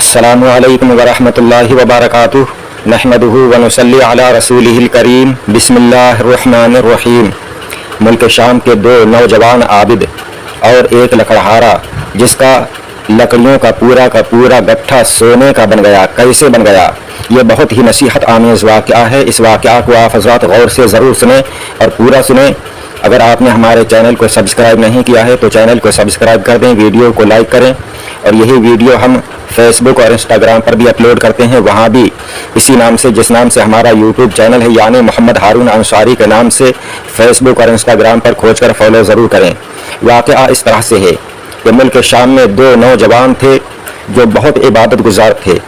अस्सलामु अलैकुम वरहमतुल्लाहि वबरकातुहू नहमदुहू व नुसल्ली अला रसूलिहिल करीम बिस्मिल्लाहिर्रहमानिर्रहीम। मुल्क शाम के दो नौजवान आबिद और एक लकड़हारा जिसका लकड़ियों का पूरा गट्ठा सोने का बन गया। कैसे बन गया? ये बहुत ही नसीहत आमेज़ वाक़या है। इस वाक़या को आप हज़रात गौर से ज़रूर सुने और पूरा सुने। अगर आपने हमारे चैनल को सब्सक्राइब नहीं किया है तो चैनल को सब्सक्राइब कर दें, वीडियो को लाइक करें। और यही वीडियो हम फेसबुक और इंस्टाग्राम पर भी अपलोड करते हैं, वहाँ भी इसी नाम से, जिस नाम से हमारा यूट्यूब चैनल है यानी मोहम्मद हारून अंसारी के नाम से फेसबुक और इंस्टाग्राम पर खोजकर फॉलो ज़रूर करें। वाक़या इस तरह से है कि मुल्क शाम में दो नौजवान थे जो बहुत इबादत गुजार थे,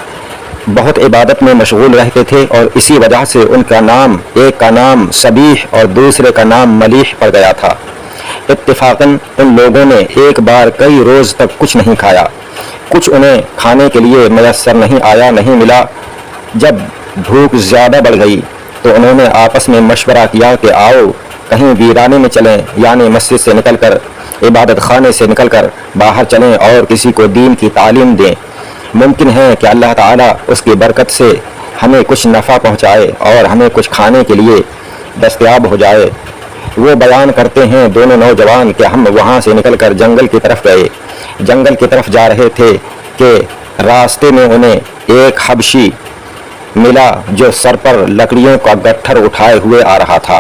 बहुत इबादत में मशगूल रहते थे और इसी वजह से उनका नाम, एक का नाम सबीह और दूसरे का नाम मलीह पड़ गया था। इत्तिफाकन उन लोगों ने एक बार कई रोज़ तक कुछ नहीं खाया। कुछ उन्हें खाने के लिए मैसर नहीं आया, नहीं मिला। जब भूख ज़्यादा बढ़ गई तो उन्होंने आपस में मशवरा किया कि आओ कहीं वीराने में चलें, यानी मस्जिद से निकलकर, इबादत खाने से निकलकर बाहर चलें और किसी को दीन की तालीम दें। मुमकिन है कि अल्लाह ताला उसकी बरकत से हमें कुछ नफ़ा पहुँचाए और हमें कुछ खाने के लिए दस्तयाब हो जाए। वो बयान करते हैं दोनों नौजवान कि हम वहाँ से निकलकर जंगल की तरफ गए। जंगल की तरफ जा रहे थे कि रास्ते में उन्हें एक हबशी मिला जो सर पर लकड़ियों का गट्ठर उठाए हुए आ रहा था।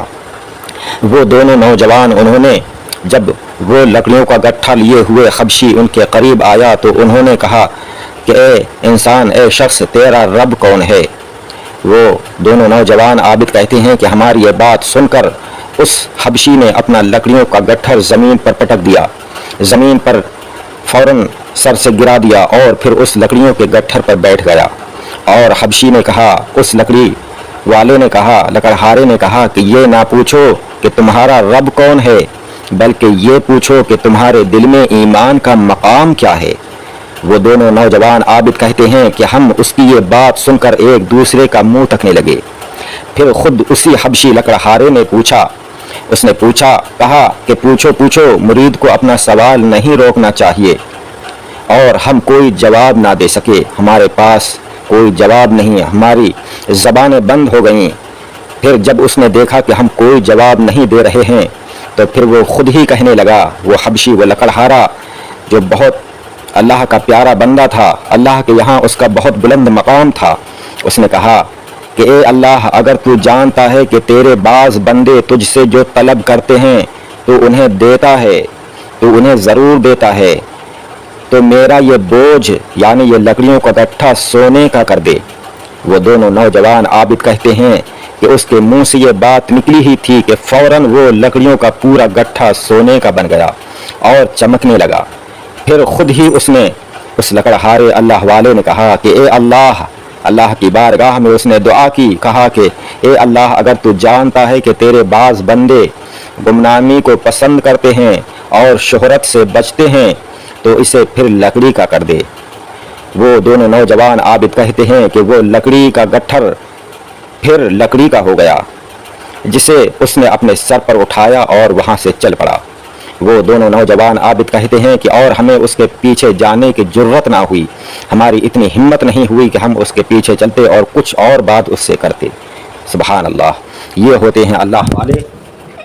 वो दोनों नौजवान, उन्होंने जब वो लकड़ियों का गट्ठा लिए हुए हबशी उनके करीब आया तो उन्होंने कहा कि ए इंसान, ए शख्स, तेरा रब कौन है? वो दोनों नौजवान आबिद कहते हैं कि हमारी ये बात सुनकर उस हबशी ने अपना लकड़ियों का गट्ठर ज़मीन पर पटक दिया, ज़मीन पर फ़ौरन सर से गिरा दिया और फिर उस लकड़ियों के गट्ठर पर बैठ गया। और हबशी ने कहा, उस लकड़ी वाले ने कहा, लकड़हारे ने कहा कि ये ना पूछो कि तुम्हारा रब कौन है, बल्कि ये पूछो कि तुम्हारे दिल में ईमान का मकाम क्या है। वो दोनों नौजवान आबिद कहते हैं कि हम उसकी ये बात सुनकर एक दूसरे का मुंह तकने लगे। फिर खुद उसी हबशी लकड़हारे ने पूछा, उसने पूछा, कहा कि पूछो पूछो, मुरीद को अपना सवाल नहीं रोकना चाहिए। और हम कोई जवाब ना दे सके, हमारे पास कोई जवाब नहीं है, हमारी ज़बानें बंद हो गईं। फिर जब उसने देखा कि हम कोई जवाब नहीं दे रहे हैं तो फिर वो खुद ही कहने लगा, वो हबशी, वो लकड़हारा जो बहुत अल्लाह का प्यारा बंदा था, अल्लाह के यहाँ उसका बहुत बुलंद मकाम था, उसने कहा कि ए अल्लाह, अगर तू जानता है कि तेरे बाज़ बंदे तुझसे जो तलब करते हैं तो उन्हें देता है, तो उन्हें ज़रूर देता है, तो मेरा ये बोझ यानी ये लकड़ियों का गट्ठा सोने का कर दे। वो दोनों नौजवान आबिद कहते हैं कि उसके मुंह से ये बात निकली ही थी कि फ़ौरन वो लकड़ियों का पूरा गट्ठा सोने का बन गया और चमकने लगा। फिर खुद ही उसने, उस लकड़हारे अल्लाह वाले ने कहा कि ए अल्लाह, अल्लाह की बारगाह में उसने दुआ की, कहा कि ए अल्लाह, अगर तू जानता है कि तेरे बाज़ बंदे गुमनामी को पसंद करते हैं और शोहरत से बचते हैं तो इसे फिर लकड़ी का कर दे। वो दोनों नौजवान आबिद कहते हैं कि वो लकड़ी का गट्ठर फिर लकड़ी का हो गया, जिसे उसने अपने सर पर उठाया और वहाँ से चल पड़ा। वो दोनों नौजवान आबिद कहते हैं कि और हमें उसके पीछे जाने की जुर्रत ना हुई, हमारी इतनी हिम्मत नहीं हुई कि हम उसके पीछे चलते और कुछ और बात उससे करते। सुभान अल्लाह। ये होते हैं अल्लाह वाले।